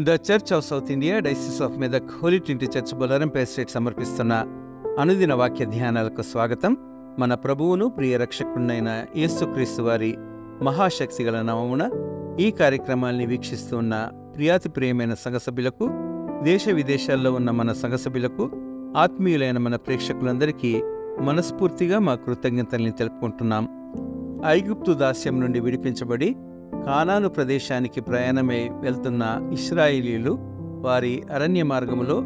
The church of South India diocese of Medak holy trinity church Bollarampet street సమర్పిస్తున్న అనుదిన వాక్య ధ్యానాలకు స్వాగతం. మన ప్రభువును ప్రియ రక్షకుడినైన యేసుక్రీస్తు వారి మహాశక్తి గల నామమున ఈ కార్యక్రమాల్ని వీక్షిస్తూ ఉన్న ప్రియాతి ప్రియమైన సంఘ సభ్యులకు, దేశ విదేశాల్లో ఉన్న మన సంఘ సభ్యులకు, ఆత్మీయులైన మన ప్రేక్షకులందరికీ మనస్ఫూర్తిగా మా కృతజ్ఞతల్ని తెలుపుకుంటున్నాం. ఐగుప్తు దాస్యం నుండి విడిపించబడి కానాను ప్రదేశానికి ప్రయాణమై వెళ్తున్న ఇశ్రాయేలీయులు వారి అరణ్య మార్గములో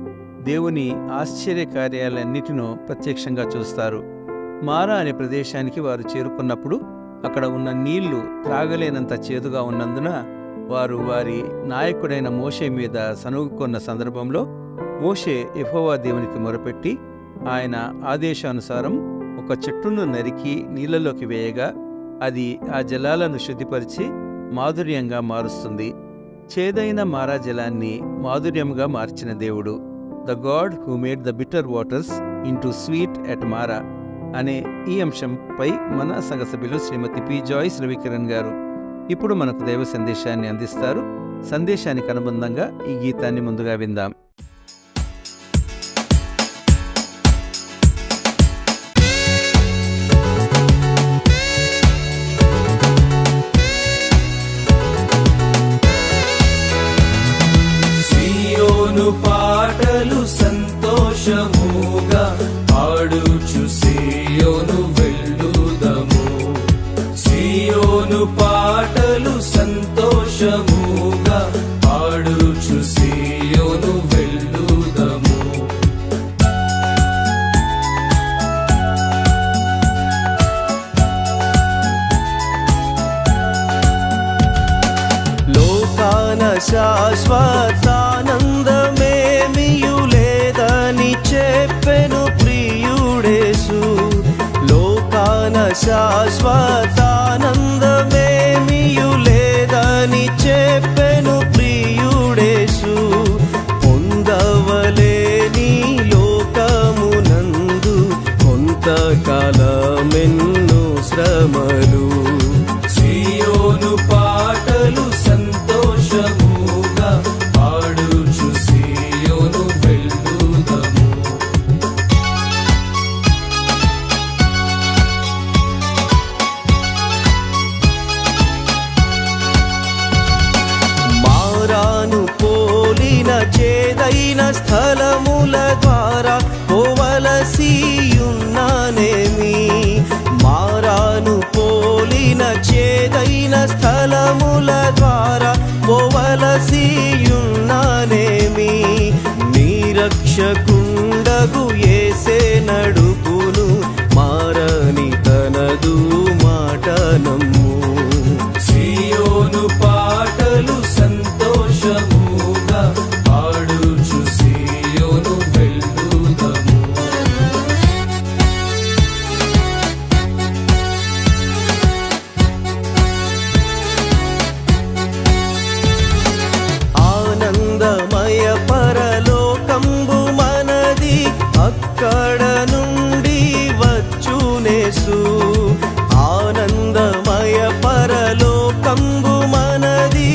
దేవుని ఆశ్చర్య కార్యాలన్నిటినూ ప్రత్యక్షంగా చూస్తారు. మారా అనే ప్రదేశానికి వారు చేరుకున్నప్పుడు అక్కడ ఉన్న నీళ్లు త్రాగలేనంత చేదుగా ఉన్నందున వారు వారి నాయకుడైన మోషే మీద సనుగుకొన్న సందర్భంలో మోషే యెహోవా దేవునికి మొరపెట్టి ఆయన ఆదేశానుసారం ఒక చెట్టును నరికి నీళ్లలోకి వేయగా అది ఆ జలాలను శుద్ధిపరిచి మాధుర్యంగా మారుస్తుంది. చేదైన మారా జలాన్ని మాధుర్యంగా మార్చిన దేవుడు, the god who made the bitter waters into sweet at Marah అనే ఈ అంశంపై మన సంఘ సభ్యులు శ్రీమతి పి జాయిస్ రవికిరణ్ గారు ఇప్పుడు మనకు దైవ సందేశాన్ని అందిస్తారు. సందేశానికి అనుబంధంగా ఈ గీతాన్ని ముందుగా విందాం. పాటలు సంతోషముగా పాడుచు సీయోను వెళ్ళుదము. సీయోను పాటలు సంతోషముగా పాడుచు సీయోను వెళ్ళుదము. లోకాన శాశ్వతానందమేమియు లేదని చెప్పెను ప్రియుడేసు. లోకాన శాశ్వతానందమేమియు లేదని చెప్పెను ప్రియుడేసు. పొందవలేని లోకమునందు కొంతకాలమెన్నో శ్రమలు. సీయోను పాటలు సంతోషముగా పాడుచు సీయోను వెళ్ళుదము. మారాను పోలిన చేదైన స్థలముల ద్వారా పోవలసియున్నానేమి. మారాను పోలిన చేదైన స్థలముల ద్వారా పోవలసియున్నానేమి. నిరక్షకుండగు యేసే నడుపును మారని తనదు మాట నమ్ము. సీయోను పాటలు సంతోషముగా పాడుచు సీయోను వెళ్ళుదము. ఆనందమయ పరలోకంబు మనది, అక్కడ నుండి వచ్చునేసు. ఆనందమయ పరలోకంబు మనది,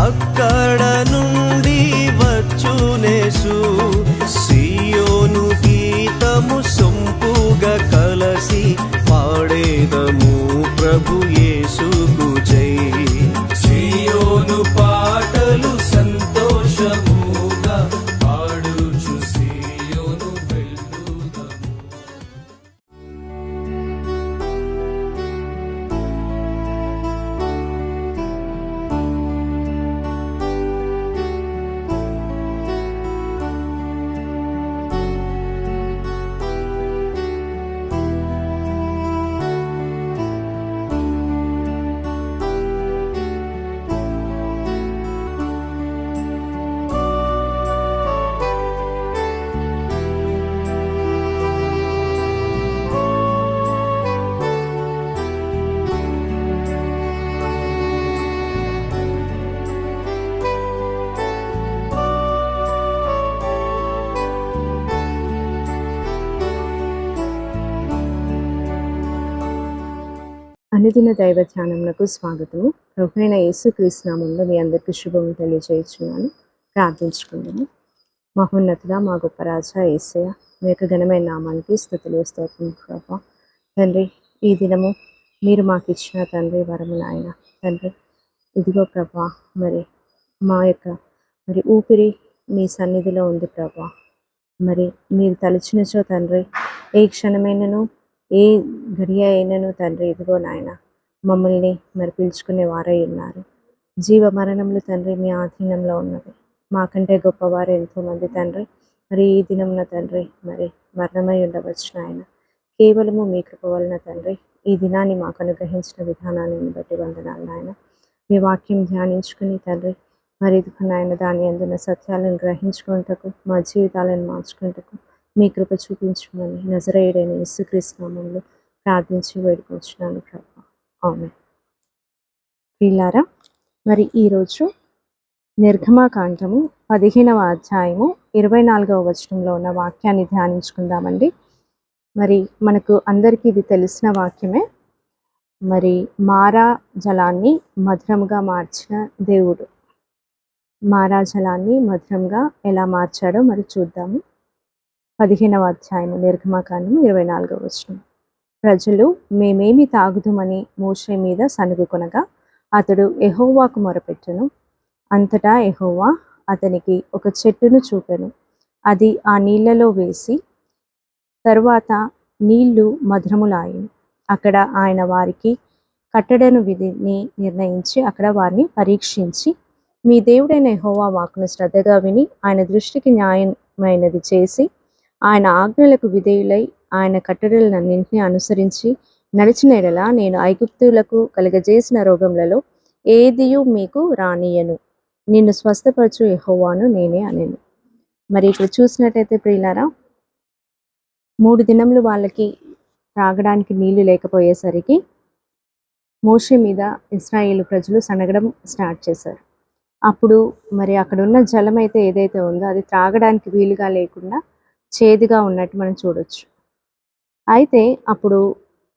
అక్కడ నుండి వచ్చునేసు. సీయోను గీతము సొంపుగా కలసి పాడేదము ప్రభు యేసుకు జై. సీయోను పాటలు సంతోషముగా పాడుచు సీయోను వెళ్ళుదము. అనుదిన దైవ ధ్యానములకు స్వాగతము. ప్రభువైన యేసుక్రీస్తు నామములో మీ అందరికీ శుభము తెలియజేస్తున్నాను. ప్రార్థించుకుందాము. మహోన్నతుడా, మా గొప్ప రాజా యేసయ్య, మీ యొక్క ఘనమైన నామానికి స్తుతులు స్తోత్రం ప్రభా. తండ్రి, ఈ దినము మీరు మాకు ఇచ్చిన తండ్రి వరము నాయన. తండ్రి, ఇదిగో ప్రభా, మరి మా యొక్క ఊపిరి మీ సన్నిధిలో ఉంది ప్రభా. మరి మీరు తలచినచో తండ్రి, ఏ క్షణమైనను ఏ గడియ అయినను తండ్రి, ఇదిగో నాయన మమ్మల్ని మరి పిలుచుకునే వారై ఉన్నారు. జీవ మరణములు తండ్రి మీ ఆధీనంలో ఉన్నది. మాకంటే గొప్పవారు ఎంతోమంది తండ్రి మరి ఈ దినంన తండ్రి మరి మరణమై ఉండవచ్చు నాయన. కేవలము మీ కృప వలన తండ్రి ఈ దినాన్ని మాకు అనుగ్రహించిన విధానాన్ని బట్టి వందనాలు నాయన. మీ వాక్యం ధ్యానించుకుని తండ్రి మరి ఇదిగో నాయన దాని అందున్న సత్యాలను గ్రహించుకుంటకు మా జీవితాలను మార్చుకుంటకు మీ కృప చూపించమని నజరేయుడైన యేసుక్రీస్తు నామములో ప్రార్థించి వేడుకొచ్చున్నాను ప్రభా. ఆమేన్. ప్రియులారా, మరి ఈరోజు నిర్గమాకాండము 15వ అధ్యాయము 24వ వచనంలో ఉన్న వాక్యాన్ని ధ్యానించుకుందామండి. మరి మనకు అందరికీ ఇది తెలిసిన వాక్యమే. మరి మారా జలాన్ని మధురంగా మార్చిన దేవుడు. మారా జలాన్ని మధురంగా ఎలా మార్చాడో మరి చూద్దాము. 15వ అధ్యాయము నిర్గమాకాండము 24వ వచనం. ప్రజలు మేమేమి తాగుదుమని మోషే మీద సనుగుకొనగా అతడు యెహోవాకు మొరపెట్టెను. అంతటా యెహోవా అతనికి ఒక చెట్టును చూపెను. అది ఆ నీళ్లలో వేసి తరువాత నీళ్లు మధురములాయెను. అక్కడ ఆయన వారికి కట్టడను విధిని నిర్ణయించి అక్కడ వారిని పరీక్షించి, మీ దేవుడైన యెహోవా వాక్కును శ్రద్ధగా విని ఆయన దృష్టికి న్యాయమైనది చేసి ఆయన ఆజ్ఞలకు విధేయులై ఆయన కట్టడలన్నింటినీ అనుసరించి నడిచిన ఎడల నేను ఐగుప్తులకు కలుగజేసిన రోగములలో ఏదియు మీకు రానియను. నిన్ను స్వస్థపరచు యెహోవాను నేనే అనెను. మరి ఇక్కడ చూసినట్టయితే ప్రియులారా, 3 దినములు వాళ్ళకి త్రాగడానికి నీళ్లు లేకపోయేసరికి మోషే మీద ఇశ్రాయేలు ప్రజలు సనగడం స్టార్ట్ చేశారు. అప్పుడు మరి అక్కడ ఉన్న జలం అయితే ఏదైతే ఉందో అది త్రాగడానికి వీలుగా లేకుండా చేదుగా ఉన్నట్టు మనం చూడొచ్చు. అయితే అప్పుడు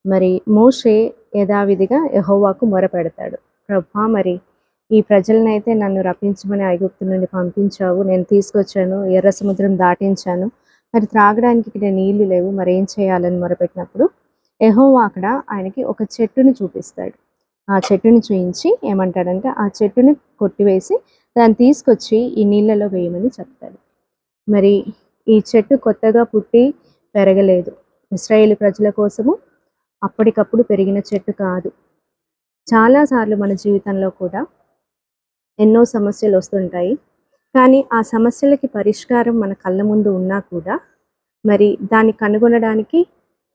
మరి మోషే యథావిధిగా యెహోవాకు మొరపెడతాడు. ప్రభా, మరి ఈ ప్రజలనైతే నన్ను రప్పించమని ఐగుప్తు నుండి పంపించావు, నేను తీసుకొచ్చాను, ఎర్ర సముద్రం దాటించాను, మరి త్రాగడానికి ఇక్కడ నీళ్లు లేవు, మరి ఏం చేయాలని మొరపెట్టినప్పుడు యెహోవా అక్కడ ఆయనకి ఒక చెట్టుని చూపిస్తాడు. ఆ చెట్టుని చూయించి ఏమంటాడంటే ఆ చెట్టుని కొట్టివేసి దాన్ని తీసుకొచ్చి ఈ నీళ్ళలో వేయమని చెప్తాడు. మరి ఈ చెట్టు కొత్తగా పుట్టి పెరగలేదు. ఇశ్రాయేలు ప్రజల కోసము అప్పటికప్పుడు పెరిగిన చెట్టు కాదు. చాలాసార్లు మన జీవితంలో కూడా ఎన్నో సమస్యలు వస్తుంటాయి. కానీ ఆ సమస్యలకి పరిష్కారం మన కళ్ళ ముందు ఉన్నా కూడా మరి దాన్ని కనుగొనడానికి,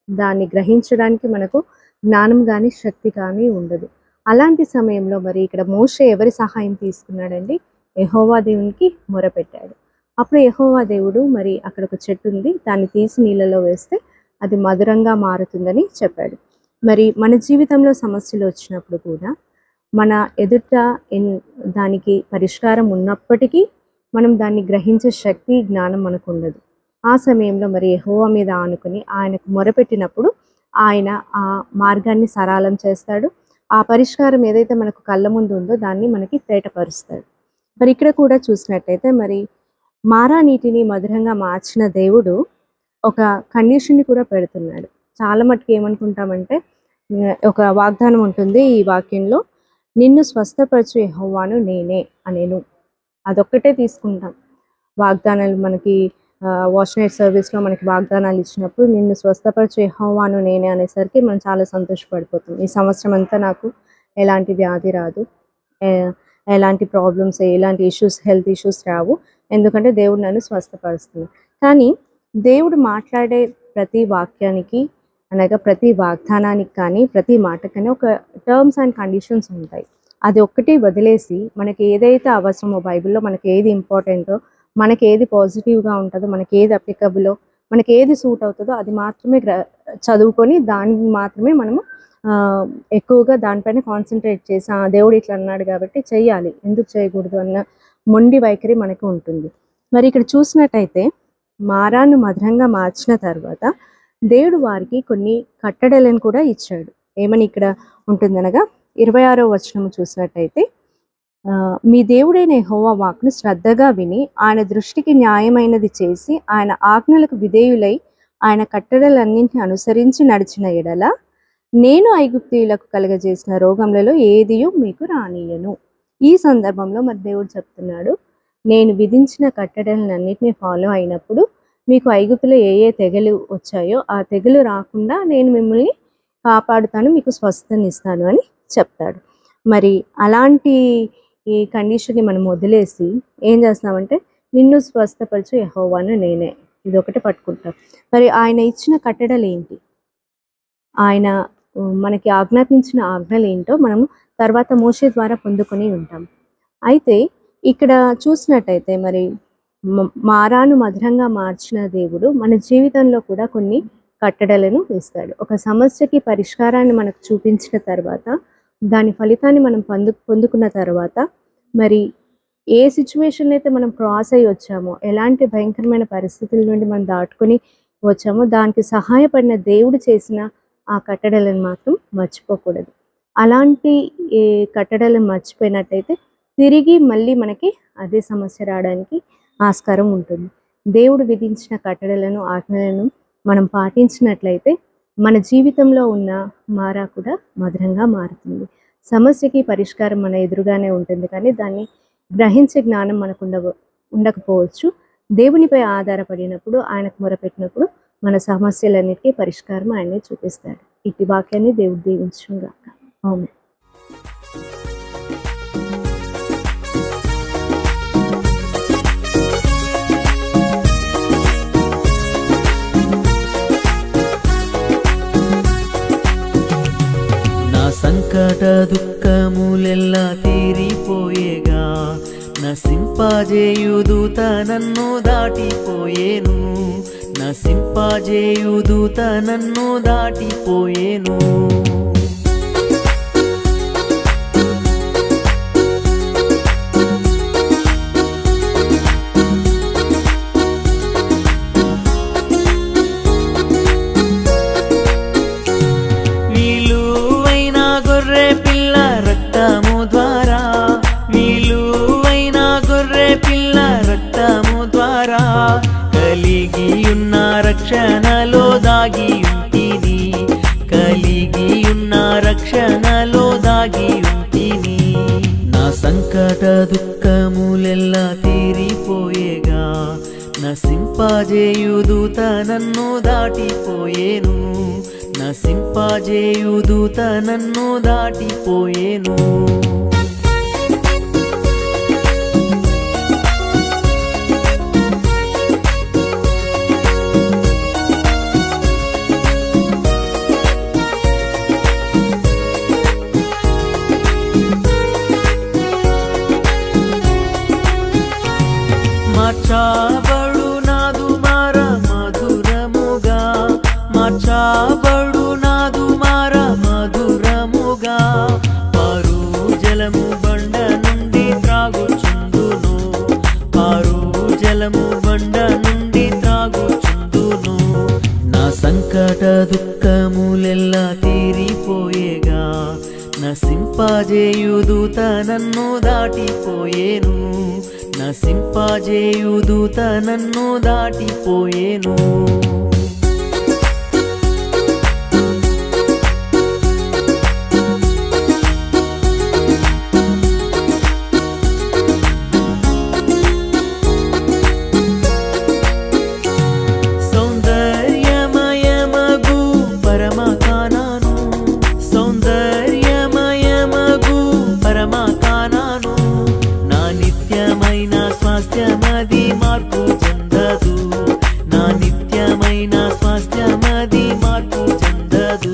దాన్ని గ్రహించడానికి మనకు జ్ఞానం కానీ శక్తి కానీ ఉండదు. అలాంటి సమయంలో మరి ఇక్కడ మోషే ఎవరి సహాయం తీసుకున్నాడండి? యెహోవా దేవునికి మొరపెట్టాడు. అప్పుడు యెహోవా దేవుడు మరి అక్కడ ఒక చెట్టు ఉంది, దాన్ని తీసి నీళ్ళలో వేస్తే అది మధురంగా మారుతుందని చెప్పాడు. మరి మన జీవితంలో సమస్యలు వచ్చినప్పుడు కూడా మన ఎదుట దానికి పరిష్కారం ఉన్నప్పటికీ మనం దాన్ని గ్రహించే శక్తి, జ్ఞానం మనకు ఉండదు. ఆ సమయంలో మరి యెహోవా మీద ఆనుకుని ఆయనకు మొరపెట్టినప్పుడు ఆయన ఆ మార్గాన్ని సరళం చేస్తాడు. ఆ పరిష్కారం ఏదైతే మనకు కళ్ళ ముందు ఉందో దాన్ని మనకి తేటపరుస్తాడు. మరి ఇక్కడ కూడా చూసినట్టయితే మరి మారా నీటిని మధురంగా మార్చిన దేవుడు ఒక కండిషన్ని కూడా పెడుతున్నాడు. చాలా మటుకు ఏమనుకుంటామంటే ఒక వాగ్దానం ఉంటుంది ఈ వాక్యంలో, నిన్ను స్వస్థపరచు యెహోవాను నేనే అనేను. అదొక్కటే తీసుకుంటాం. వాగ్దానాలు మనకి వాచ్ నైట్ సర్వీస్లో మనకి వాగ్దానాలు ఇచ్చినప్పుడు నిన్ను స్వస్థపరచు యెహోవాను నేనే అనేసరికి మనం చాలా సంతోషపడిపోతాం. ఈ సంవత్సరం అంతా నాకు ఎలాంటి వ్యాధి రాదు, ఎలాంటి ప్రాబ్లమ్స్, ఎలాంటి ఇష్యూస్, హెల్త్ ఇష్యూస్ రావు, ఎందుకంటే దేవుడు నన్ను స్వస్థపరుస్తున్నాడు. కానీ దేవుడు మాట్లాడే ప్రతి వాక్యానికి అనగా ప్రతి వాగ్దానానికి కానీ ప్రతి మాటకని ఒక టర్మ్స్ అండ్ కండిషన్స్ ఉంటాయి. అది ఒక్కటి వదిలేసి మనకి ఏదైతే అవసరమో బైబిల్లో, మనకి ఏది ఇంపార్టెంటో, మనకి ఏది పాజిటివ్గా ఉంటుందో, మనకి ఏది అప్లికబులో, మనకి ఏది సూట్ అవుతుందో అది మాత్రమే చదువుకొని దాన్ని మాత్రమే మనము ఎక్కువగా దానిపైన కాన్సన్ట్రేట్ చేసి దేవుడు ఇట్లా అన్నాడు కాబట్టి చెయ్యాలి, ఎందుకు చేయకూడదు అన్న మొండి వైఖరి మనకు ఉంటుంది. మరి ఇక్కడ చూసినట్టయితే మారాను మధురంగా మార్చిన తర్వాత దేవుడు వారికి కొన్ని కట్టడలను కూడా ఇచ్చాడు. ఏమని ఇక్కడ ఉంటుందనగా 26వ వచనం చూసినట్టయితే మీ దేవుడైన యెహోవా వాక్కును శ్రద్ధగా విని ఆయన దృష్టికి న్యాయమైనది చేసి ఆయన ఆజ్ఞలకు విధేయులై ఆయన కట్టడలన్నింటిని అనుసరించి నడిచిన ఎడల నేను ఐగుప్తీయులకు కలుగజేసిన రోగములలో ఏదియూ మీకు రానియను. ఈ సందర్భంలో మరి దేవుడు చెప్తున్నాడు, నేను విధించిన కట్టడలన్నింటినీ ఫాలో అయినప్పుడు మీకు ఐగుప్తులో ఏ ఏ తెగులు వచ్చాయో ఆ తెగులు రాకుండా నేను మిమ్మల్ని కాపాడుతాను, మీకు స్వస్థతనిస్తాను అని చెప్తాడు. మరి అలాంటి ఈ కండిషన్ని మనం వదిలేసి ఏం చేస్తామంటే నిన్ను స్వస్థపరచు యెహోవాను నేనే, ఇది ఒకటి పట్టుకుంటాం. మరి ఆయన ఇచ్చిన కట్టడలు ఏంటి, ఆయన మనకి ఆజ్ఞాపించిన ఆజ్ఞలు ఏంటో మనము తర్వాత మోషే ద్వారా పొందుకొని ఉంటాం. అయితే ఇక్కడ చూసినట్టయితే మరి మారాను మధురంగా మార్చిన దేవుడు మన జీవితంలో కూడా కొన్ని కట్టడలను ఇస్తాడు. ఒక సమస్యకి పరిష్కారాన్ని మనకు చూపించిన తర్వాత దాని ఫలితాన్ని మనం పొందుకున్న తర్వాత మరి ఏ సిచ్యువేషన్ అయితే మనం క్రాస్ అయ్యి వచ్చామో, ఎలాంటి భయంకరమైన పరిస్థితుల నుండి మనం దాటుకొని వచ్చామో దానికి సహాయపడిన దేవుడు చేసిన ఆ కట్టడలను మాత్రం మర్చిపోకూడదు. అలాంటి కట్టడలను మర్చిపోయినట్టయితే తిరిగి మళ్ళీ మనకి అదే సమస్య రావడానికి ఆస్కారం ఉంటుంది. దేవుడు విధించిన కట్టడలను ఆజ్ఞలను మనం పాటించినట్లయితే మన జీవితంలో ఉన్న మారా కూడా మధురంగా మారుతుంది. సమస్యకి పరిష్కారం మన ఎదురుగానే ఉంటుంది, కానీ దాన్ని గ్రహించే జ్ఞానం మనకు ఉండకపోవచ్చు. దేవునిపై ఆధారపడినప్పుడు, ఆయనకు మొరపెట్టినప్పుడు మన సమస్యలన్నిటికీ పరిష్కారం ఆయనే చూపిస్తాడు. ఇట్టి వాక్యాన్ని దేవుడు దీవించును గాక. ఆమేన్. సంకట దుఃఖములెల్లా తీరిపోయేగా నసింపజేయుదూత నన్ను దాటిపోయేను, నసింపజేయుదూత నన్ను దాటిపోయేను. రక్షణలో దాగి ఉంటిని, కలిగియున్న రక్షణలో దాగి ఉంటిని. నా సంకట దుఃఖములెల్లా తీరిపోయేగా నసింపజేయుదూత నన్ను దాటిపోయేను, నసింపజేయుదూత నన్ను దాటిపోయేను. మార్చబడు నాదు మార మధురముగా, మార్చబడు నాదు మార మధురముగా. పారు జలము బండ నుండి త్రాగుచుందును, పారు జలము బండ నుండి త్రాగుచుందును. నా సంకట దుఃఖములెల్లా తీరిపోయేగా నసింపజేయుదూత నన్ను దాటిపోయేను, నసింపజేయుదూత నన్ను దాటిపోయేను. సౌందర్యమయమగు పరమ కానాను, సౌందర్యమయమగు పరమ కానాను. నా నిత్యమైన స్వాస్థ్యమది మార్పు చెందదు, నా నిత్యమైన స్వాస్థ్యమది మార్పు చెందదు.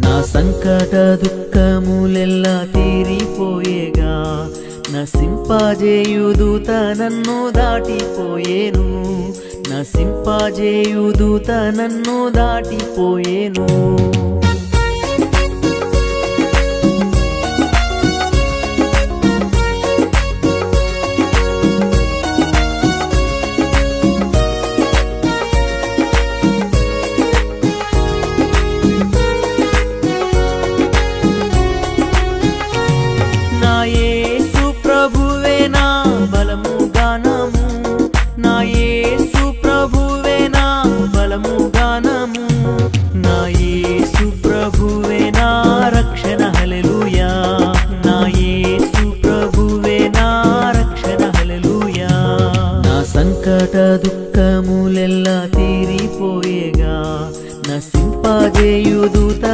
నా సంకట దుఃఖములెల్లా తీరిపోయేగా నసింపజేయుదూత నన్ను దాటిపోయేను, నసింపజేయుదూత నన్ను దాటిపోయేను. నా యేసు తీరిపోయేగా నసింపజేయు దూత